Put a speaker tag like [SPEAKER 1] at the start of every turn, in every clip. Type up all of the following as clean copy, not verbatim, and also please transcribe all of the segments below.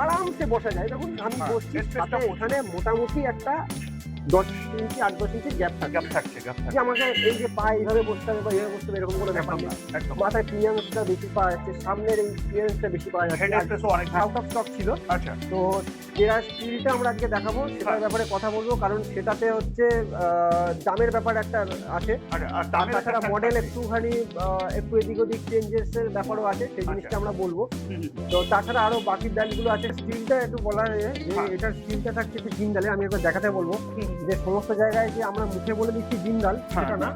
[SPEAKER 1] আরামসে বসা যায়। দেখুন আমি বসছি, সাথে এখানে মোটামুটি একটা 10 ইঞ্চি 8-10 ইঞ্চি গ্যাপ থাকছে। যে আমাকে এই যে পা এইভাবে বসতে হবে বা এইভাবে বসতে হবে এরকম কোনো ব্যাপার নেই। মাথায় ক্লিয়ারেন্সটা বেশি পাওয়া যাচ্ছে, সামনের এই ক্লিয়ারেন্সটা বেশি পাওয়া যাচ্ছে। আউট অফ স্টক ছিল। তো টেরা স্টিলটা আমরা আজকে দেখাবো, সেটার ব্যাপারে কথা বলবো, কারণ সেটাতে হচ্ছে দামের ব্যাপার একটা আছে। আর তাছাড়া মডেল একটুখানি একটু এদিক ওদিক চেঞ্জেস এর ব্যাপারও আছে, সেই জিনিসটা আমরা বলবো। তো তাছাড়া আরো বাকি ব্র্যান্ডগুলো আছে। স্টিলটা একটু বলা হয় যে এটার স্টিলটা থাকছে একটু জিন্দালে, আমি একবার দেখাতে বলবো যে সমস্ত জায়গায় যে আমরা মুখে বলে দিচ্ছি জিন্দাল সেটা না,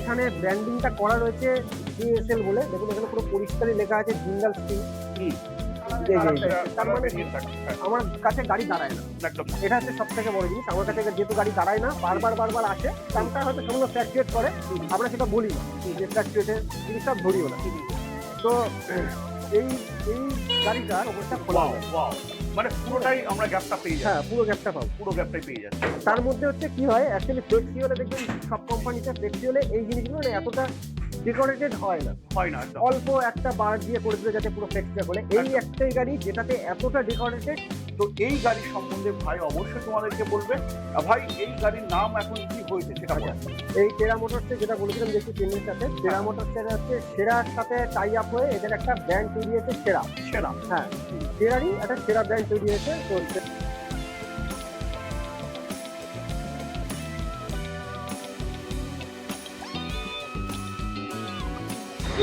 [SPEAKER 1] এখানে ব্র্যান্ডিংটা করা রয়েছে জিএসএল বলে। দেখুন এখানে পুরো পরিষ্কারই লেখা আছে জিন্দাল স্টিল। তার মানে আমার কাছে গাড়ি দাঁড়ায় না, এটা হচ্ছে সব থেকে বড় জিনিস। আমার কাছে যেহেতু গাড়ি দাঁড়ায় না, বারবার আসে, দামটা হয়তো সামান্য ফ্ল্যাকচুয়েট করে, আমরা সেটা বলি না যে ফ্ল্যাকচুয়েটের জিনিসটা ধরিও না। তো এই গাড়িটার অবস্থা খোলা হয়,
[SPEAKER 2] মানে পুরোটাই আমরা গ্যাপটা পেয়ে যাই।
[SPEAKER 1] হ্যাঁ, পুরো গ্যাপটা পাবো,
[SPEAKER 2] পুরো গ্যাপটাই পেয়ে যাচ্ছে।
[SPEAKER 1] তার মধ্যে হচ্ছে কি হয়, অ্যাকচুয়ালি ফ্লেক্সি হলে দেখবেন সব কোম্পানিতে ফ্লেক্সি হলে এই জিনিসগুলো না এতটা ডেকোরেটেড হয় না, অল্প একটা বার দিয়ে করে দিলে যাতে পুরো ফ্লেক্সিটা করে। এই একটাই গাড়ি যেটাতে এতটা ডেকোরেটেড।
[SPEAKER 2] তো এই গাড়ি সম্বন্ধে ভাই অবশ্যই তোমাদেরকে বলবে। ভাই এই গাড়ির নাম এখন কি হয়েছে সেটা বলো।
[SPEAKER 1] এই টেরা মোটরসে যেটা বলেছিলাম দেখছি ট্রেনের সাথে, টেরা মোটরসের হচ্ছে সেরার সাথে টাই আপ হয়ে এদের একটা ব্র্যান্ড তৈরি হয়েছে, সেরা। হ্যাঁ, টেরারই একটা সেরা ব্র্যান্ড তৈরি হয়েছে। তো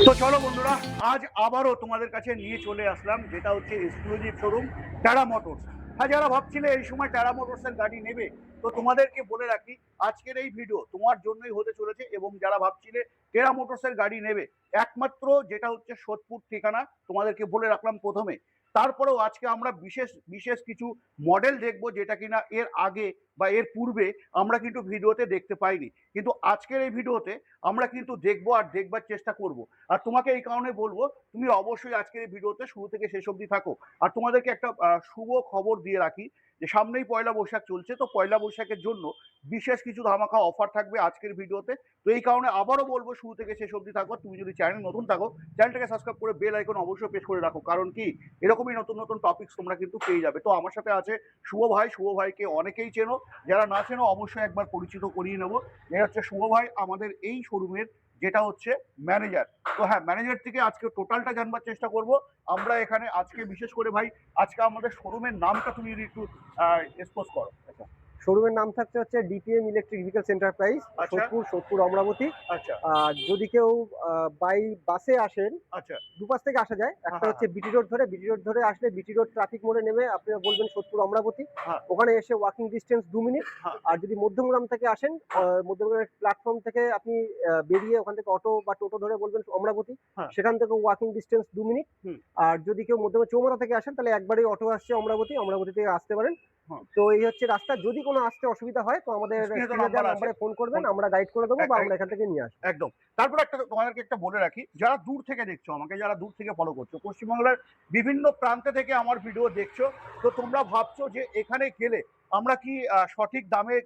[SPEAKER 2] তো চলো বন্ধুরা, আজ আবারও তোমাদের কাছে নিয়ে চলে আসলাম, যেটা হচ্ছে এক্সক্লুসিভ শোরুম টেরা মোটরস। হ্যাঁ, যারা ভাবছিলে এই সময় টেরা মোটরসের গাড়ি নেবে, তো তোমাদেরকে বলে রাখি আজকের এই ভিডিও তোমার জন্যই হতে চলেছে। এবং যারা ভাবছিলে টেরা মোটরসের গাড়ি নেবে, একমাত্র যেটা হচ্ছে সোদপুর ঠিকানা তোমাদেরকে বলে রাখলাম প্রথমে। তারপরেও আজকে আমরা বিশেষ কিছু মডেল দেখবো, যেটা কিনা এর আগে বা এর পূর্বে আমরা কিন্তু ভিডিওতে দেখতে পাইনি। কিন্তু আজকের এই ভিডিওতে আমরা কিন্তু দেখবো আর দেখবার চেষ্টা করব। আর তোমাকে এই কারণে বলবো, তুমি অবশ্যই আজকের এই ভিডিওতে শুরু থেকে শেষ অবধি থাকো। আর তোমাদেরকে একটা শুভ খবর দিয়ে রাখি, যে সামনেই পয়লা বৈশাখ চলছে। তো পয়লা বৈশাখের জন্য বিশেষ কিছু ধামাকা অফার থাকবে আজকের ভিডিওতে। তো এই কারণে আবারও বলবো, শুরু থেকে শেষ অবধি থাকো। তুমি যদি চ্যানেল নতুন থাকো, চ্যানেলটাকে সাবস্ক্রাইব করে বেল আইকন অবশ্যই প্রেস করে রাখো, কারণ কি এরকমই নতুন নতুন টপিকস তোমরা কিন্তু পেয়ে যাবে। তো আমার সাথে আছে শুভ ভাই। শুভ ভাইকে অনেকেই চেনো, যারা না চেনো অবশ্যই একবার পরিচিত করিয়ে নেবো। এটা হচ্ছে শুভ ভাই, আমাদের এই শোরুমের যেটা হচ্ছে ম্যানেজার। তো হ্যাঁ, ম্যানেজার থেকে আজকে টোটালটা জানবার চেষ্টা করব আমরা এখানে। আজকে বিশেষ করে ভাই, আজকে আমাদের শোরুমের নামটা তুমি যদি একটু এক্সপোজ করো।
[SPEAKER 1] আচ্ছা, শোরুমের নাম থাকছে হচ্ছে DPM electric vehicles enterprise, Sodepur Amravati. আর যদি কেউ বাই বাসে আসেন, দুপাশ থেকে আসা যায়। একটা হচ্ছে বিটি রোড ধরে আসলে বিটি রোড ট্রাফিক মোড়ে নেমে আপনারা বলবেন সোদপুর অমরাবতী, ওখানে এসে ওয়াকিং ডিস্টেন্স 2 মিনিট। আর যদি মধ্যমগ্রাম থেকে আসেন, মধ্যমগ্রামের প্ল্যাটফর্ম থেকে আপনি বেরিয়ে ওখান থেকে অটো বা টোটো ধরে বলবেন অমরাবতী, সেখান থেকে ওয়াকিং ডিস্টেন্স 2 মিনিট। আর যদি কেউ মধ্যমগ্রাম চৌমাথা থেকে আসেন, তাহলে একবারই অটো আসছে অমরাবতী থেকে আসতে পারেন। তো এই হচ্ছে রাস্তা। যদি কোনো আসতে অসুবিধা হয় তো আমাদের নাম্বারে ফোন করবেন, আমরা গাইড করে দেবো বা আমরা এখান থেকে নিয়ে আসবো।
[SPEAKER 2] একদম। তারপর একটা তোমাদেরকে একটা বলে রাখি, যারা দূর থেকে দেখছো আমাকে, যারা দূর থেকে ফলো করছো, পশ্চিমবাংলার বিভিন্ন প্রান্তে থেকে আমার ভিডিও দেখছো, তো তোমরা ভাবছো যে এখানে গেলে আমরা কি সঠিক দামে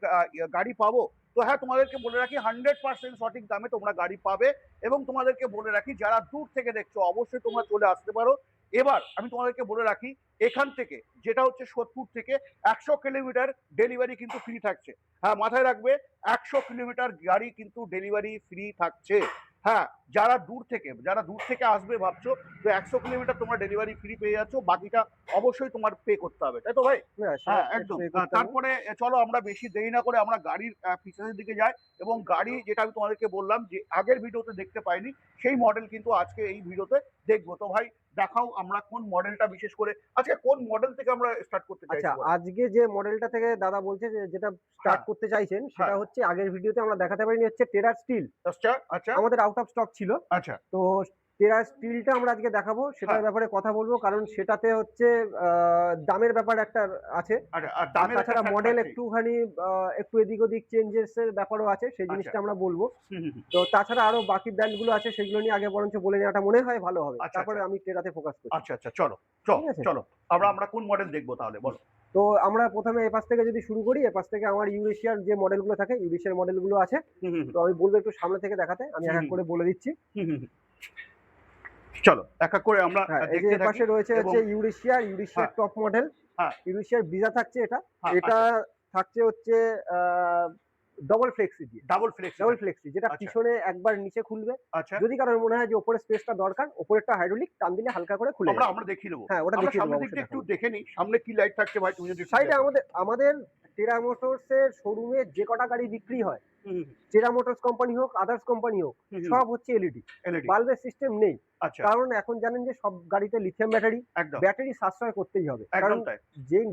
[SPEAKER 2] গাড়ি পাবো। তো হ্যাঁ, তোমাদেরকে বলে রাখি 100% সঠিক দামে তোমরা গাড়ি পাবে। এবং তোমাদেরকে বলে রাখি, যারা দূর থেকে দেখছো অবশ্যই তোমরা চলে আসতে পারো। এবার আমি তোমাদেরকে বলে রাখি, এখান থেকে যেটা হচ্ছে সোদপুর থেকে 100 কিলোমিটার ডেলিভারি কিন্তু ফ্রি থাকছে। হ্যাঁ, মাথায় রাখবে, 100 কিলোমিটার গাড়ি কিন্তু ডেলিভারি ফ্রি থাকছে। হ্যাঁ, যারা দূর থেকে আসবে ভাবছো, তো 100 কিলোমিটার তোমরা ডেলিভারি ফ্রি পেয়ে যাচ্ছ, বাকিটা অবশ্যই তোমার পে করতে হবে, তাই তো ভাই? হ্যাঁ, একদম। তারপরে চলো আমরা বেশি দেরি না করে আমরা গাড়ির ফিচারের দিকে যাই। এবং গাড়ি যেটা আমি তোমাদেরকে বললাম যে আগের ভিডিওতে দেখতে পাইনি, সেই মডেল কিন্তু আজকে এই ভিডিওতে দেখবো। তো ভাই দেখাও, আমরা কোন মডেলটা বিশেষ করে আজকে কোন মডেল থেকে আমরা স্টার্ট করতে চাইছি?
[SPEAKER 1] আচ্ছা, আজকে যে মডেলটা থেকে দাদা বলছে যে যেটা স্টার্ট করতে চাইছেন, সেটা হচ্ছে আগের ভিডিওতে আমরা দেখাতে পারিনি, হচ্ছে টেরা স্টিল।
[SPEAKER 2] আচ্ছা,
[SPEAKER 1] আমাদের আউট অফ স্টক ছিল।
[SPEAKER 2] আচ্ছা,
[SPEAKER 1] তো টেরা স্টিলটা আমরা আজকে দেখাবো, সেটার ব্যাপারে কথা বলবো, কারণ সেটাতে হচ্ছে দামের ব্যাপার একটা আছে। আর তাছাড়া মডেল একটুখানি একটু এদিক ওদিক চেঞ্জেস এর ব্যাপারও আছে, সেই জিনিসটা আমরা বলবো। তো তাছাড়া আরো বাকি ব্র্যান্ড গুলো আছে, সেগুলো নিয়ে আগে বরঞ্চ বলে নেওয়াটা মনে হয় ভালো হবে। তারপরে আমি টেরাতে ফোকাস করছি।
[SPEAKER 2] আচ্ছা, চলো আমরা কোন মডেল দেখবো তাহলে বলো।
[SPEAKER 1] তো আমরা প্রথমে এপাশ থেকে যদি শুরু করি, এপাশ থেকে আমার ইউরেশিয়ার যে মডেলগুলো থাকে, ইউরেশিয়ার মডেলগুলো আছে। তো আমি বলবো একটু সামনে থেকে দেখাতে, আমি এক এক করে বলে দিচ্ছি।
[SPEAKER 2] চলো এক এক করে আমরা
[SPEAKER 1] হ্যাঁ, এই যে
[SPEAKER 2] দেখতে
[SPEAKER 1] এর
[SPEAKER 2] থাকি।
[SPEAKER 1] পাশে রয়েছে হচ্ছে ইউরেশিয়ার
[SPEAKER 2] হ্যাঁ।
[SPEAKER 1] Top model.
[SPEAKER 2] হ্যাঁ।
[SPEAKER 1] ইউরেশিয়ার ব্রিজা থাকছে এটা।
[SPEAKER 2] হ্যাঁ,
[SPEAKER 1] এটা থাকছে হচ্ছে ডবল ফ্লেক্সি দিয়ে।
[SPEAKER 2] Double flex.
[SPEAKER 1] ডাবল ফ্লেক্সি যেটা
[SPEAKER 2] আচ্ছা।
[SPEAKER 1] পিছনে একবার নিচে খুলবে।
[SPEAKER 2] আচ্ছা,
[SPEAKER 1] যদি কারোর মনে হয় যে উপরে স্পেসটা দরকার, উপরেরটা হাইড্রোলিক টান দিলে হালকা করে খুলে
[SPEAKER 2] আমরা
[SPEAKER 1] যাবে।
[SPEAKER 2] আমরা দেখিয়ে দেবো।
[SPEAKER 1] হ্যাঁ, ওটা
[SPEAKER 2] আমরা
[SPEAKER 1] দেখিয়ে দেবো
[SPEAKER 2] সামনের দিক
[SPEAKER 1] অবশ্যই
[SPEAKER 2] দিয়ে একটু
[SPEAKER 1] দেখাবো।
[SPEAKER 2] দেখে নিই সামনে কি লাইট থাকছে ভাই, তুমি যদি একটু
[SPEAKER 1] সাইডে
[SPEAKER 2] দেখো।
[SPEAKER 1] আমাদের টেরা মোটরস এর শোরুমে যে কটা গাড়ি বিক্রি হয়,
[SPEAKER 2] হুম,
[SPEAKER 1] টেরা মোটরস কোম্পানি হোক, আদার্স কোম্পানি হোক,
[SPEAKER 2] হুম, হুম,
[SPEAKER 1] সব হচ্ছে এলইডি।
[SPEAKER 2] এলইডি।
[SPEAKER 1] বাল্বের সিস্টেম নেই।
[SPEAKER 2] আচ্ছা,
[SPEAKER 1] কারণ এখন জানেন যে সব গাড়িতে লিথিয়াম ব্যাটারি,
[SPEAKER 2] একদম
[SPEAKER 1] ব্যাটারি সাশ্রয় করতেই হবে। কারণ
[SPEAKER 2] একদম তাই,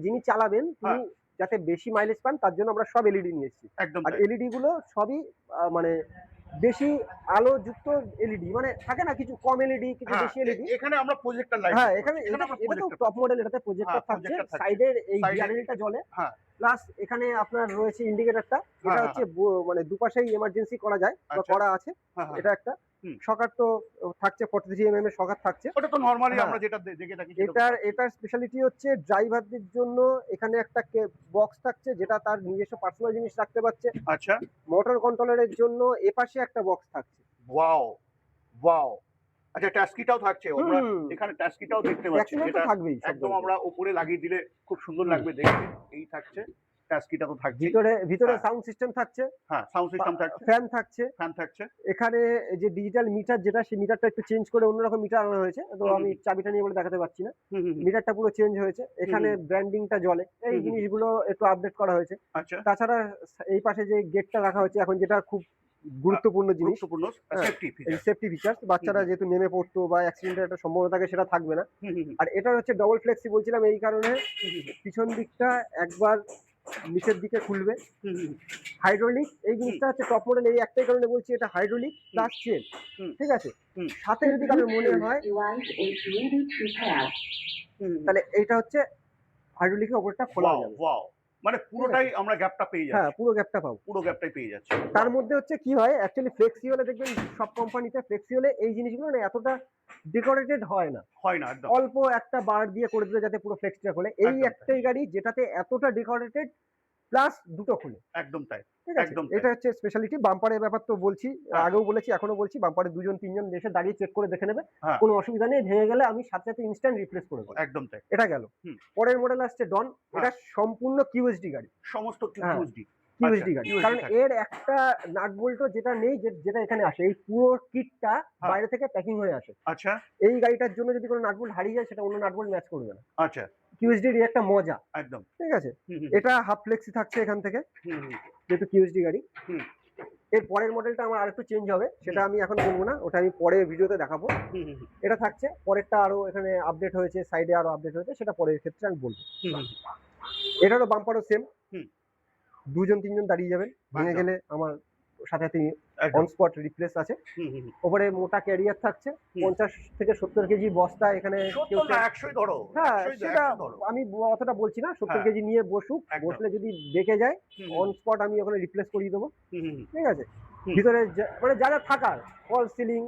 [SPEAKER 1] যিনি চালাবেন তিনি
[SPEAKER 2] হ্যাঁ।
[SPEAKER 1] যাতে বেশি মাইলেজ পান তার জন্য আমরা সব এলইডি নিয়ে এসেছি।
[SPEAKER 2] একদম
[SPEAKER 1] আর
[SPEAKER 2] তাই।
[SPEAKER 1] এলইডি গুলো সবই মানে বেশি আলোযুক্ত এলইডি, মানে থাকে না কিছু কম এলইডি কিছু
[SPEAKER 2] হ্যাঁ,
[SPEAKER 1] বেশি এলইডি।
[SPEAKER 2] এখানে আমরা প্রজেক্টর লাইট
[SPEAKER 1] হ্যাঁ,
[SPEAKER 2] দেখতে
[SPEAKER 1] এখানে
[SPEAKER 2] পাচ্ছি। এখানে আমরা
[SPEAKER 1] এটা তো
[SPEAKER 2] প্রজেক্টর
[SPEAKER 1] টপ মডেল, এটাতে প্রজেক্টর
[SPEAKER 2] হ্যাঁ,
[SPEAKER 1] থাকছে।
[SPEAKER 2] প্রজেক্টর থাকছে।
[SPEAKER 1] সাইডের এই
[SPEAKER 2] সাইডে
[SPEAKER 1] গ্যালারিটা জ্বলে।
[SPEAKER 2] হ্যাঁ,
[SPEAKER 1] প্লাস এখানে আপনার রয়েছে ইন্ডিকেটরটা।
[SPEAKER 2] হ্যাঁ,
[SPEAKER 1] এটা
[SPEAKER 2] হ্যাঁ,
[SPEAKER 1] হচ্ছে মানে দুপাশেই এমার্জেন্সি করা যায় বা
[SPEAKER 2] আচ্ছা।
[SPEAKER 1] করা আছে।
[SPEAKER 2] হ্যাঁ, হ্যাঁ,
[SPEAKER 1] এটা একটা
[SPEAKER 2] হুম।
[SPEAKER 1] শকার তো থাকছে 43 mm এর শকার থাকছে।
[SPEAKER 2] ওটা তো নরমালি
[SPEAKER 1] হ্যাঁ।
[SPEAKER 2] আমরা যেটা দেখে থাকি সেটা তো
[SPEAKER 1] এটার স্পেশালিটি হচ্ছে ড্রাইভারদের জন্য এখানে একটা বক্স থাকছে যেটা তার নিজস্ব পার্সোনাল জিনিস রাখতে পারছে।
[SPEAKER 2] আচ্ছা,
[SPEAKER 1] মোটর কন্ট্রোলারের জন্য এপাশে একটা বক্স থাকছে।
[SPEAKER 2] Wow, wow. আচ্ছা, টাস্কিটাও থাকছে। আমরা
[SPEAKER 1] হুম।
[SPEAKER 2] এখানে টাস্কিটাও দেখতে পাচ্ছি
[SPEAKER 1] অ্যাক্সিডেন্ট তো
[SPEAKER 2] যেটা
[SPEAKER 1] থাকবেই সব
[SPEAKER 2] একদম
[SPEAKER 1] গাড়িতে।
[SPEAKER 2] আমরা উপরে লাগিয়ে দিলে খুব সুন্দর
[SPEAKER 1] হুম।
[SPEAKER 2] লাগবে দেখতে। এই থাকছে, টাস্কিটা তো থাকছেই।
[SPEAKER 1] ভিতরে
[SPEAKER 2] হ্যাঁ।
[SPEAKER 1] সাউন্ড সিস্টেম থাকছে,
[SPEAKER 2] হ্যাঁ, সাউন্ড সিস্টেম থাকছে,
[SPEAKER 1] ফ্যান থাকছে।
[SPEAKER 2] ফ্যান থাকছে।
[SPEAKER 1] এখানে যে ডিজিটাল মিটার যেটা, সেই মিটারটা একটু চেঞ্জ করে অন্যরকম মিটার আনা হয়েছে। তো
[SPEAKER 2] হুম,
[SPEAKER 1] আমি চাবিটা নিয়ে বলে দেখাতে পারছি না।
[SPEAKER 2] হুম, হুম, হুম,
[SPEAKER 1] মিটারটা পুরো চেঞ্জ হয়েছে। এখানে ব্র্যান্ডিংটা জ্বলে। এই
[SPEAKER 2] হুম।
[SPEAKER 1] জিনিসগুলো একটু আপডেট করা হয়েছে।
[SPEAKER 2] আচ্ছা,
[SPEAKER 1] তাছাড়া এই পাশে যে গেটটা রাখা হয়েছে এখন, যেটা খুব গুরুত্বপূর্ণ জিনিস,
[SPEAKER 2] গুরুত্বপূর্ণ
[SPEAKER 1] হ্যাঁ,
[SPEAKER 2] সেফটি
[SPEAKER 1] এই
[SPEAKER 2] ফিচার।
[SPEAKER 1] Safety features. বাচ্চারা যেহেতু নেমে পড়তো বা অ্যাক্সিডেন্টের একটা সম্ভাবনা থাকে, সেটা থাকবে না।
[SPEAKER 2] হুম, হুম, হুম,
[SPEAKER 1] আর এটা হচ্ছে ডবল ফ্লেক্সি বলছিলাম এই কারণে, পিছন দিকটা একবার নিচের দিকে খুলবে।
[SPEAKER 2] হুম, হুম,
[SPEAKER 1] হাইড্রোলিক এই জিনিসটা হচ্ছে টপ মডেল, এই একটাই কারণে বলছি এটা হাইড্রোলিক প্লাস চেন।
[SPEAKER 2] হুম,
[SPEAKER 1] ঠিক আছে।
[SPEAKER 2] হুম,
[SPEAKER 1] সাথে যদি কারোর মনে হয়
[SPEAKER 2] হুম।
[SPEAKER 1] তাহলে এইটা হচ্ছে হাইড্রোলিকের ওপরটা খোলা
[SPEAKER 2] ওয়াও,
[SPEAKER 1] যাবে।
[SPEAKER 2] ওয়াও। মানে পুরোটাই আমরা গ্যাপটা পেয়ে
[SPEAKER 1] হ্যাঁ,
[SPEAKER 2] যাচ্ছি।
[SPEAKER 1] পুরো গ্যাপটা পাবো।
[SPEAKER 2] পুরো গ্যাপটাই পেয়ে যাচ্ছি।
[SPEAKER 1] তার মধ্যে হচ্ছে কি হয়, অ্যাকচুয়ালি ফ্লেক্সি হলে দেখবেন সব কোম্পানিতে ফ্লেক্সি হলে এই জিনিসগুলো না এতটা ডেকোরেটেড হয় না।
[SPEAKER 2] হয় না একদম।
[SPEAKER 1] অল্প একটা বার দিয়ে করে দিলে যাতে পুরো ফ্লেক্সিটা খোলে। এই
[SPEAKER 2] একদম তাই।
[SPEAKER 1] একটাই গাড়ি যেটাতে এতটা ডেকোরেটেড প্লাস দুটো খোলে।
[SPEAKER 2] একদম তাই।
[SPEAKER 1] ঠিক আছে।
[SPEAKER 2] একদম তাই।
[SPEAKER 1] এটা হচ্ছে স্পেশালিটি। বাম্পারের ব্যাপার তো বলছি,
[SPEAKER 2] হ্যাঁ।
[SPEAKER 1] আগেও বলেছি এখনো বলছি, বাম্পারে 2 জন 3 জন এসে দাঁড়িয়ে চেক করে দেখে নেবে।
[SPEAKER 2] হ্যাঁ,
[SPEAKER 1] কোনো অসুবিধা নেই। ভেঙে গেলে আমি সাথে সাথে ইনস্ট্যান্ট রিপ্লেস করে দেবো।
[SPEAKER 2] একদম তাই।
[SPEAKER 1] এটা গেল।
[SPEAKER 2] হুম।
[SPEAKER 1] পরের মডেল আসছে ডন।
[SPEAKER 2] হ্যাঁ।
[SPEAKER 1] এটা সম্পূর্ণ কিউএসডি গাড়ি।
[SPEAKER 2] সমস্ত
[SPEAKER 1] হ্যাঁ।
[SPEAKER 2] কিউএসডি।
[SPEAKER 1] কিউএসডি গাড়ি।
[SPEAKER 2] QSD
[SPEAKER 1] কারণ
[SPEAKER 2] থাকে।
[SPEAKER 1] এর একটা নাট বল্টও যেটা নেই, যেটা এখানে আসে। এই পুরো কিটটা
[SPEAKER 2] হ্যাঁ।
[SPEAKER 1] বাইরে থেকে প্যাকিং হয়ে আসে।
[SPEAKER 2] আচ্ছা,
[SPEAKER 1] এই গাড়িটার জন্য যদি কোনো নাট বল্ট হারিয়ে যায়, সেটা অন্য নাট বল্ট ম্যাচ করবে না।
[SPEAKER 2] আচ্ছা,
[SPEAKER 1] কিউএসডির এই একটা মজা।
[SPEAKER 2] একদম।
[SPEAKER 1] ঠিক আছে।
[SPEAKER 2] হুম, হুম,
[SPEAKER 1] এটা হাফ ফ্লেক্সি থাকছে এখান থেকে,
[SPEAKER 2] হুম, হুম,
[SPEAKER 1] যেহেতু কিউএসডি গাড়ি।
[SPEAKER 2] হুম,
[SPEAKER 1] এর পরের মডেলটা আমার আরেকটু চেঞ্জ হবে, সেটা আমি এখন বলবো না, ওটা আমি পরে ভিডিওতে দেখাবো।
[SPEAKER 2] হুম, হুম,
[SPEAKER 1] এটা থাকছে, পরেরটা আরো এখানে আপডেট হয়েছে, সাইডে আরো আপডেট হয়েছে, সেটা পরের ক্ষেত্রে আমি বলবো।
[SPEAKER 2] হুম, হুম,
[SPEAKER 1] এটারও বাম্পারও সেম।
[SPEAKER 2] হুম।
[SPEAKER 1] 2 জন 3 জন দাঁড়িয়ে যাবেন। ভেঙে
[SPEAKER 2] একদম।
[SPEAKER 1] গেলে আমার সাথে সাথে
[SPEAKER 2] একদম।
[SPEAKER 1] অন স্পট রিপ্লেস আছে।
[SPEAKER 2] হুম, হুম, হুম।
[SPEAKER 1] ওপরে মোটা ক্যারিয়ার থাকছে।
[SPEAKER 2] হুম।
[SPEAKER 1] 50 থেকে 70 কেজি বস্তা এখানে
[SPEAKER 2] 70 না 100 ধরো।
[SPEAKER 1] হ্যাঁ,
[SPEAKER 2] 100
[SPEAKER 1] সেটা
[SPEAKER 2] 100 ধরো।
[SPEAKER 1] আমি অতটা বলছি না। 70
[SPEAKER 2] হ্যাঁ।
[SPEAKER 1] কেজি নিয়ে বসুক,
[SPEAKER 2] একদম।
[SPEAKER 1] বসলে যদি বেঁকে যায়
[SPEAKER 2] হুম,
[SPEAKER 1] অন স্পট আমি ওখানে রিপ্লেস করিয়ে দেবো।
[SPEAKER 2] হুম, হুম,
[SPEAKER 1] ঠিক আছে।
[SPEAKER 2] হুম।
[SPEAKER 1] ভিতরে মানে যা থাকার, ফল সিলিং,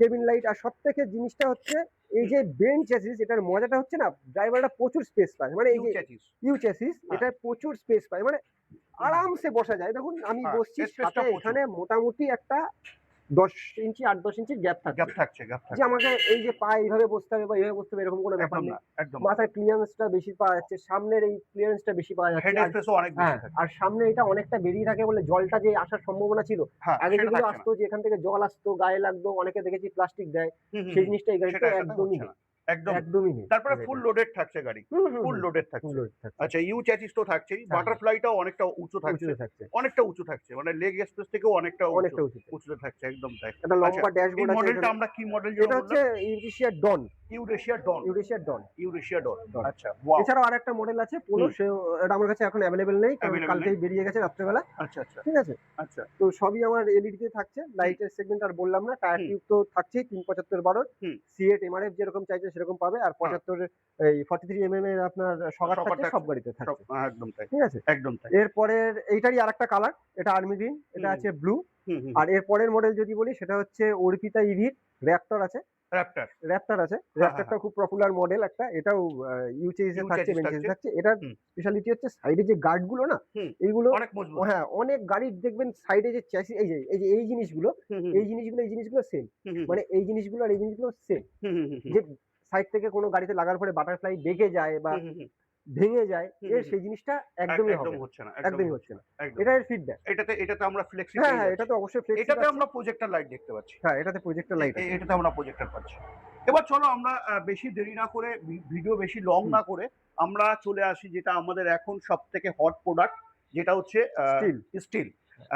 [SPEAKER 1] কেবিন লাইট, আর সবথেকে জিনিসটা হচ্ছে এই যে বেঞ্চ চ্যাসিস, এটার মজাটা হচ্ছে না, ড্রাইভাররা প্রচুর স্পেস পায়। মানে এই যে
[SPEAKER 2] কিউ
[SPEAKER 1] ইউ চ্যাসিস,
[SPEAKER 2] হ্যাঁ।
[SPEAKER 1] এটা প্রচুর স্পেস পায়। মানে আরামসে বসা যায়। দেখুন আমি
[SPEAKER 2] হ্যাঁ,
[SPEAKER 1] বসছি,
[SPEAKER 2] স্পেসটা
[SPEAKER 1] সাথে
[SPEAKER 2] প্রচুর।
[SPEAKER 1] এখানে মোটামুটি একটা 10 ইঞ্চি 8-10 ইঞ্চির গ্যাপ থাকছে।
[SPEAKER 2] গ্যাপ থাকছে, গ্যাপ
[SPEAKER 1] যে
[SPEAKER 2] থাকছে।
[SPEAKER 1] আমাকে এই যে পা এইভাবে বসতে হবে বা এইভাবে বসতে হবে এরকম কোনো ব্যাপার
[SPEAKER 2] একদম
[SPEAKER 1] নেই।
[SPEAKER 2] না, একদম।
[SPEAKER 1] মাথার ক্লিয়ারেন্সটা বেশি পাওয়া যাচ্ছে, সামনের এই ক্লিয়ারেন্সটা বেশি পাওয়া যাচ্ছে।
[SPEAKER 2] হেড
[SPEAKER 1] আর
[SPEAKER 2] স্পেসও অনেক বেশি
[SPEAKER 1] হ্যাঁ,
[SPEAKER 2] থাকে।
[SPEAKER 1] আর সামনে এটা অনেকটা বেরিয়ে থাকে বলে জলটা যে আসার সম্ভাবনা ছিল,
[SPEAKER 2] হ্যাঁ,
[SPEAKER 1] আগে
[SPEAKER 2] সেটা
[SPEAKER 1] যেগুলো
[SPEAKER 2] থাকছে না।
[SPEAKER 1] আসতো যে এখান থেকে জল আসতো, গায়ে লাগতো, অনেকে দেখেছি প্লাস্টিক দেয়,
[SPEAKER 2] হুম, হুম,
[SPEAKER 1] সেই
[SPEAKER 2] হুম।
[SPEAKER 1] জিনিসটা এই গাড়িতে
[SPEAKER 2] সেটা
[SPEAKER 1] একদমই
[SPEAKER 2] হচ্ছে
[SPEAKER 1] নেই।
[SPEAKER 2] না। একদম।
[SPEAKER 1] একদমই নেই।
[SPEAKER 2] তারপরে ফুল লোডেড থাকছে গাড়ি। ফুল লোডেড
[SPEAKER 1] ফুল
[SPEAKER 2] থাকছে।
[SPEAKER 1] লোড থাকছে।
[SPEAKER 2] আচ্ছা, ইউ চ্যাসিস তো থাকছেই।
[SPEAKER 1] হ্যাঁ।
[SPEAKER 2] বাটারফ্লাইটাও অনেকটা উঁচু থাকছে।
[SPEAKER 1] উঁচুতে থাকছে।
[SPEAKER 2] অনেকটা উঁচু থাকছে। মানে লেগ স্পেস থেকেও অনেকটা উঁচু।
[SPEAKER 1] অনেকটা উঁচুতে।
[SPEAKER 2] উঁচুতে থাকছে, একদম তাই।
[SPEAKER 1] একটা
[SPEAKER 2] আচ্ছা,
[SPEAKER 1] লম্বা
[SPEAKER 2] এই
[SPEAKER 1] ড্যাশবোর্ড আছে
[SPEAKER 2] মডেলটা
[SPEAKER 1] এখানে।
[SPEAKER 2] আমরা কি মডেল যেন
[SPEAKER 1] এটা হচ্ছে
[SPEAKER 2] বললাম?
[SPEAKER 1] ইউরেশিয়া ডন।
[SPEAKER 2] ইউরেশিয়া ডন।
[SPEAKER 1] ইউরেশিয়া ডন।
[SPEAKER 2] ইউরেশিয়া ডন।
[SPEAKER 1] ডন।
[SPEAKER 2] আচ্ছা, ওয়াও!
[SPEAKER 1] এছাড়াও আরেকটা মডেল আছে পোলো,
[SPEAKER 2] হুম।
[SPEAKER 1] এটা আমার কাছে এখন অ্যাভেলেবেল নেই, কারণ
[SPEAKER 2] Available
[SPEAKER 1] কালকেই
[SPEAKER 2] নেই।
[SPEAKER 1] বেরিয়ে গেছে রাত্রেবেলা।
[SPEAKER 2] আচ্ছা, আচ্ছা,
[SPEAKER 1] ঠিক আছে।
[SPEAKER 2] আচ্ছা।
[SPEAKER 1] তো সবই আমার এলইডি তে থাকছে। লাইটের সেগমেন্ট আর বললাম না। টায়ার
[SPEAKER 2] হুম।
[SPEAKER 1] টিউব তো থাকছেই 375/12।
[SPEAKER 2] হুম।
[SPEAKER 1] সিএট এমআরএফ যেরকম চাইছে সেরকম পাবে। আর
[SPEAKER 2] হ্যাঁ।
[SPEAKER 1] 75 এই 43 এর আপনার শকার
[SPEAKER 2] শকার
[SPEAKER 1] থাকছে,
[SPEAKER 2] থাকছে।
[SPEAKER 1] সব গাড়িতে
[SPEAKER 2] সব
[SPEAKER 1] থাকছে।
[SPEAKER 2] একদম তাই।
[SPEAKER 1] ঠিক আছে।
[SPEAKER 2] একদম তাই।
[SPEAKER 1] এরপরের এইটারই আরেকটা কালার, এটা আর্মি গ্রিন, এটা
[SPEAKER 2] হুম।
[SPEAKER 1] আছে ব্লু।
[SPEAKER 2] হুম, হুম।
[SPEAKER 1] আর এর পরের মডেল যদি বলি সেটা হচ্ছে অর্পিতা ইভির র্যাপটর আছে। র্যাপটার আছে, র্যাপটারটা খুব পপুলার মডেল একটা, এটাও ইউচেস এ থাকছে, বেঞ্চেস থাকছে। এটার স্পেশালিটি হচ্ছে সাইডে যে গার্ড গুলো না, এইগুলো
[SPEAKER 2] অনেক মজবুত।
[SPEAKER 1] হ্যাঁ, অনেক গাড়ির দেখবেন সাইডে যে চ্যাসিস, এই জিনিসগুলো সেম, মানে এই জিনিসগুলো আর এই জিনিসগুলো সেম। যে সাইড থেকে কোনো গাড়িতে লাগার পরে বাটারফ্লাই বেঁকে যায় বা ভেঙে যায়, সেই জিনিসটা একদমই
[SPEAKER 2] হচ্ছে না,
[SPEAKER 1] একদমই হচ্ছে না। এটা এর ফিডব্যাক।
[SPEAKER 2] এটাতে আমরা ফ্লেক্সি
[SPEAKER 1] হ্যাঁ, হ্যাঁ, এটা তো অবশ্যই ফ্লেক্সি।
[SPEAKER 2] এটাতে আমরা প্রজেক্টর লাইট দেখতে পাচ্ছি।
[SPEAKER 1] হ্যাঁ, এটাতে প্রজেক্টর লাইট আছে।
[SPEAKER 2] এটাতে আমরা প্রজেক্টর পাচ্ছি। এবার চলো আমরা বেশি দেরি না করে, ভিডিও বেশি লং না করে আমরা চলে আসি যেটা আমাদের এখন সবথেকে হট প্রোডাক্ট, যেটা হচ্ছে স্টিল।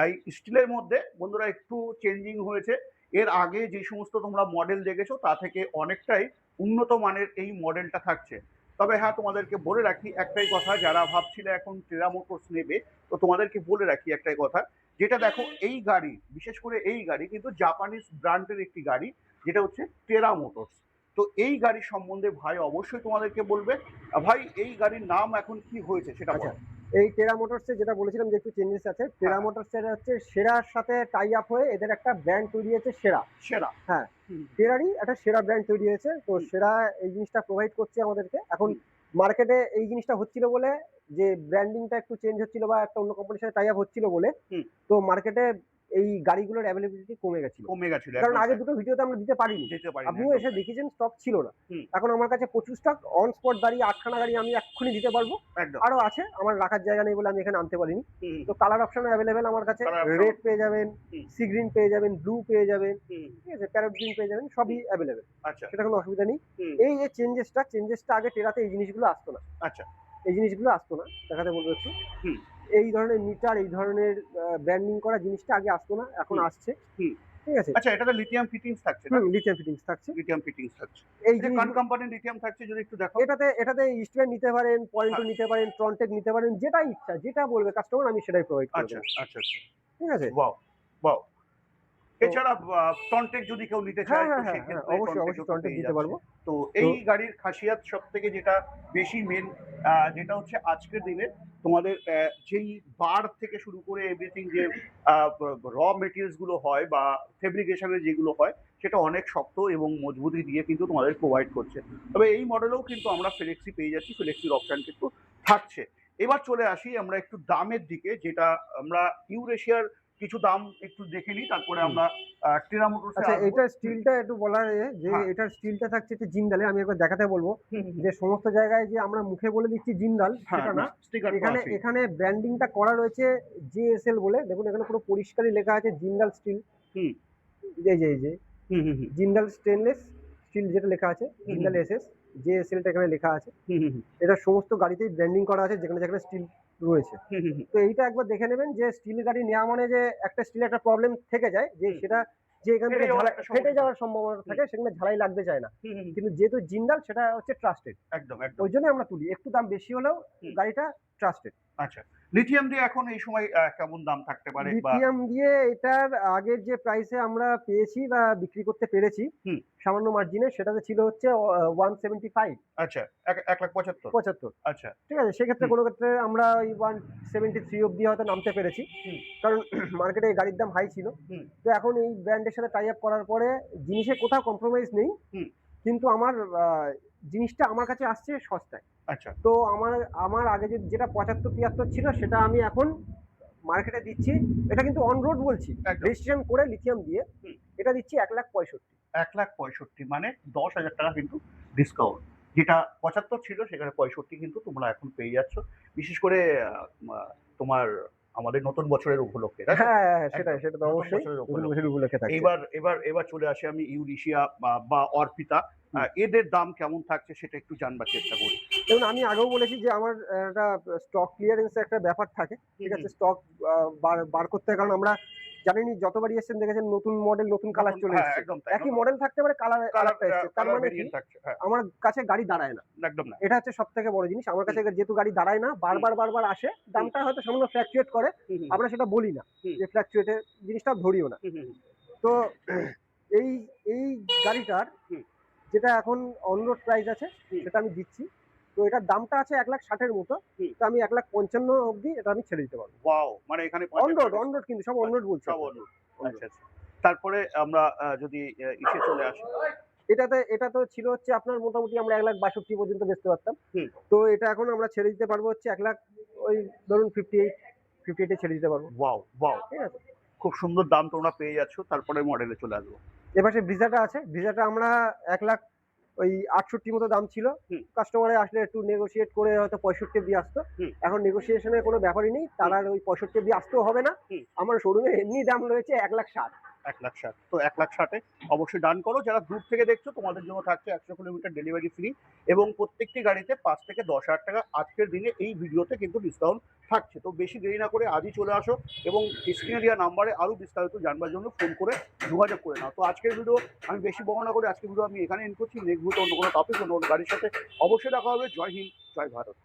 [SPEAKER 2] এই স্টিলের মধ্যে বন্ধুরা একটু চেঞ্জিং হয়েছে। এর আগে যে সমস্ত তোমরা মডেল দেখেছো তা থেকে অনেকটাই উন্নত মানের এই মডেলটা থাকছে। তবে হ্যাঁ, তোমাদেরকে বলে রাখি একটাই কথা, যারা ভাবছিলে এখন টেরা মোটরস নেবে, তো তোমাদেরকে বলে রাখি একটাই কথা, যেটা দেখো এই গাড়ি, বিশেষ করে এই গাড়ি কিন্তু জাপানিজ ব্র্যান্ডের একটি গাড়ি, যেটা হচ্ছে টেরা মোটরস। তো এই গাড়ি সম্বন্ধে ভাই অবশ্যই তোমাদেরকে বলবে। ভাই এই গাড়ির নাম এখন কি হয়েছে সেটা বলো।
[SPEAKER 1] এই টেরা মোটরসে যেটা বলেছিলাম যে একটু চেঞ্জেস আছে, টেরা মোটরসের হচ্ছে সেরার সাথে টাই আপ হয়ে এদের একটা ব্র্যান্ড তৈরি হয়েছে, সেরা। হ্যাঁ, টেরারই একটা সেরা ব্র্যান্ড তৈরি হয়েছে। তো সেরা এই জিনিসটা প্রোভাইড করছে আমাদেরকে। এখন মার্কেটে এই জিনিসটা হচ্ছিল বলে, যে ব্র্যান্ডিংটা একটু চেঞ্জ হচ্ছিল বা একটা অন্য কোম্পানির সাথে টাই আপ হচ্ছিল বলে, তো মার্কেটে এই গাড়িগুলোর অ্যাভেলেবিলিটি কমে গেছিল। কারণ আগে দুটো ভিডিওতে আমরা দিতে পারিনি, আপনিও এসে দেখেছেন স্টক ছিল না। এখন আমার কাছে প্রচুর স্টক, অন স্পট গাড়ি 8খানা গাড়ি আমি এক্ষুনি দিতে পারবো। আরো আছে, আমার রাখার জায়গা নেই বলে আমি এখানে আনতে পারিনি। তো কালার অপশন অ্যাভেলেবেল আমার কাছে, রেড পেয়ে যাবেন, সি গ্রিন পেয়ে যাবেন, ব্লু পেয়ে যাবেন, ঠিক আছে, প্যারট গ্রিন পেয়ে যাবেন, সবই অ্যাভেলেবেল। সেটা কোনো অসুবিধা নেই। এই যে চেঞ্জেসটা আগে টেরাতে এই জিনিসগুলো আসতো না। এই জিনিসগুলো আসতো না, দেখাতে বলবো একটু। এই ধরনের মিটার, এই ধরনের ব্র্যান্ডিং করা জিনিসটা আগে আসতো না, এখন আসছে। ঠিক আছে।
[SPEAKER 2] আচ্ছা, এটাতে লিথিয়াম ফিটিংস থাকছে না?
[SPEAKER 1] লিথিয়াম ফিটিংস থাকছে।
[SPEAKER 2] এই যে কোন কোম্পানির লিথিয়াম থাকছে যদি একটু দেখো।
[SPEAKER 1] এটাতে ইস্টব্যান্ড নিতে পারেন, পয়েন্টও নিতে পারেন, ট্রনটেক নিতে পারেন, যেটা ইচ্ছা, যেটা বলবে কাস্টমার আমি সেটাই প্রোভাইড করব।
[SPEAKER 2] আচ্ছা।
[SPEAKER 1] ঠিক আছে।
[SPEAKER 2] ওয়াও। এছাড়া টনটেক যদি কেউ নিতে চায় তো সেক্ষেত্রে
[SPEAKER 1] অবশ্যই টনটেক দিতে পারবো।
[SPEAKER 2] তো এই গাড়ির খাসিয়াত সবথেকে যেটা বেশি মেন, যেটা হচ্ছে আজকের দিনে তোমাদের যেই বার থেকে শুরু করে এভরিথিং, যে র মেটেরিয়ালস গুলো হয় বা ফেব্রিকেশনের যেগুলো হয়, সেটা অনেক শক্ত এবং মজবুতি দিয়ে কিন্তু তোমাদের প্রোভাইড করছে। তবে এই মডেলেও কিন্তু আমরা ফ্লেক্সি পেয়ে যাচ্ছি, ফ্লেক্সির অপশন কিন্তু থাকছে। এবার চলে আসি আমরা একটু দামের দিকে, যেটা আমরা ইউরেশিয়ার কিছু দাম একটু দেখে নিই, তারপরে আমরা টেরা মোটরসে।
[SPEAKER 1] আচ্ছা, এটা স্টিলটা একটু বলার যে এটার স্টিলটা থাকছে যে জিন্দালের। আমি একবার দেখাতে বলবো যে সমস্ত জায়গায় যে আমরা মুখে বলে দিচ্ছি জিন্দাল, সেটা না। এখানে ব্র্যান্ডিংটা করা রয়েছে জেএসএল বলে। দেখুন এখানে পুরো পরিষ্কারই লেখা আছে জিন্দাল স্টিল। এই যে জিন্দাল স্টেনলেস স্টিল যেটা লেখা আছে, জিন্দাল এসএস, জেএসএলটা এখানে লেখা আছে। এটা সমস্ত গাড়িতেই ব্র্যান্ডিং করা আছে যেখানে যেখানে স্টিল রয়েছে। তো এইটা একবার দেখে নেবেন যে স্টিল গাড়ি নেওয়া মানে যে একটা স্টিলের একটা প্রবলেম থেকে যায়, যে সেটা যে এখান থেকে ফেটে যাওয়ার সম্ভাবনা থাকে, সেখানে ঝালাই লাগতে চায় না। কিন্তু যেহেতু জিন্দাল, সেটা হচ্ছে ট্রাস্টেড,
[SPEAKER 2] একদম।
[SPEAKER 1] ওই জন্য আমরা তুলি। একটু দাম বেশি হলেও গাড়িটা ট্রাস্টেড।
[SPEAKER 2] আচ্ছা, লিথিয়াম দিয়ে এখন এই সময় কেমন দাম থাকতে পারে?
[SPEAKER 1] লিথিয়াম দিয়ে এটার আগের যে প্রাইসে আমরা পেয়েছি বা বিক্রি করতে পেরেছি সামান্য মার্জিনে, সেটাতে ছিল হচ্ছে 175।
[SPEAKER 2] আচ্ছা, 1,75,000। আচ্ছা,
[SPEAKER 1] ঠিক আছে। সেক্ষেত্রে কোনো ক্ষেত্রে আমরা ওই 173 অব্দি হয়তো নামতে পেরেছি, কারণ মার্কেটে গাড়ির দাম হাই ছিল। তো এখন এই ব্র্যান্ডের সাথে টাই আপ করার পরে জিনিসে কোথাও কম্প্রোমাইজ নেই, কিন্তু আমার জিনিসটা আমার কাছে আসছে সস্তায়।
[SPEAKER 2] আচ্ছা।
[SPEAKER 1] তো আমার আগে যেটা 75-73 ছিল, সেটা আমি এখন মার্কেটে দিচ্ছি। এটা কিন্তু অন রোড বলছি, রেজিস্ট্রেশন করে লিথিয়াম দিয়ে এটা দিচ্ছি 1,65,000।
[SPEAKER 2] 1,65,000 মানে 10,000 টাকা কিন্তু ডিসকাউন্ট। যেটা 75 ছিল সেখানে 65 কিন্তু তোমরা এখন পেয়ে যাচ্ছ, বিশেষ করে তোমার আমাদের নতুন বছরের উপলক্ষে।
[SPEAKER 1] হ্যাঁ, সেটা তো অবশ্যই নতুন বছরের উপলক্ষে থাকছে।
[SPEAKER 2] এবার চলে আসি আমি ইউরেশিয়া বা অর্পিতা, এদের দাম কেমন থাকছে সেটা একটু জানবার চেষ্টা করি।
[SPEAKER 1] দেখুন, আমি আগেও বলেছি যে আমার একটা স্টক ক্লিয়ারেন্সের একটা ব্যাপার থাকে। ঠিক আছে, স্টক বার করতে হয়, কারণ আমরা জানেনই যতবারই এসেছেন দেখেছেন নতুন মডেল, নতুন কালার চলে এসেছে। একই মডেল থাকতে পারে, কালারটা এসেছে, তার মানে কি আমার কাছে গাড়ি দাঁড়ায় না।
[SPEAKER 2] একদম না,
[SPEAKER 1] এটা হচ্ছে সবথেকে বড় জিনিস। আমার কাছে যেহেতু গাড়ি দাঁড়ায় না, বারবার আসে, দামটা হয়তো সামান্য ফ্ল্যাকচুয়েট করে, আমরা সেটা বলি না যে ফ্ল্যাকচুয়েটের জিনিসটা ধরিও না। তো এই গাড়িটার যেটা এখন অনরোড প্রাইস আছে সেটা আমি দিচ্ছি। তো এটার দামটা আছে 1,60,000 মতো। তো আমি 1,55,000 অবধি এটা আমি ছেড়ে দিতে পারবো।
[SPEAKER 2] ওয়াও, মানে এখানে
[SPEAKER 1] অনরোড কিন্তু সব অনরোড বলছি।
[SPEAKER 2] আচ্ছা। তারপরে আমরা যদি ইসে চলে আসি,
[SPEAKER 1] এটা তো ছিল হচ্ছে আপনার মোটামুটি আমরা 1,62,000 পর্যন্ত বেচতে পারতাম।
[SPEAKER 2] হুম।
[SPEAKER 1] তো এটা এখন আমরা ছেড়ে দিতে পারবো হচ্ছে 1,00,000 ওই ধরুন 58 এ ছেড়ে দিতে পারবো।
[SPEAKER 2] ওয়াও ওয়াও,
[SPEAKER 1] ঠিক আছে?
[SPEAKER 2] খুব সুন্দর দাম তোমরা পেয়ে যাচ্ছ। তারপরে মডেলে চলে আসবো।
[SPEAKER 1] এপাশে ব্রিজাটা আছে। ব্রিজাটা আমরা 1,68,000 মতো দাম ছিল।
[SPEAKER 2] হুম।
[SPEAKER 1] কাস্টমারে আসলে একটু নেগোশিয়েট করে হয়তো 65 দিয়ে আসতো।
[SPEAKER 2] হুম।
[SPEAKER 1] এখন নেগোসিয়েশনের কোনো ব্যাপারই নেই। তার আর ওই 65 দিয়ে আসতেও হবে না।
[SPEAKER 2] হুম।
[SPEAKER 1] আমার শোরুমে এমনি দাম রয়েছে 1,60,000।
[SPEAKER 2] 1,60,000, তো 1,60,000-এ অবশ্যই ডান করো। যারা দূর থেকে দেখছো তোমাদের জন্য থাকছে 100 কিলোমিটার ডেলিভারি ফ্রি এবং প্রত্যেকটি গাড়িতে 5 থেকে 10,000 টাকা আজকের দিনে এই ভিডিওতে কিন্তু ডিসকাউন্ট থাকছে। তো বেশি দেরি না করে আজই চলে আসো এবং স্ক্রিনে দেওয়া নাম্বারে আরও বিস্তারিত জানবার জন্য ফোন করে যোগাযোগ করে নাও। তো আজকের ভিডিও আমি বেশি বর্ণনা করে আজকের ভিডিও আমি এখানে এন্ড করছি। নেক্সট ভিডিও অন্য কোনো টপিক অন্য কোনো গাড়ির সাথে অবশ্যই দেখা হবে। জয় হিন্দ, জয় ভারত।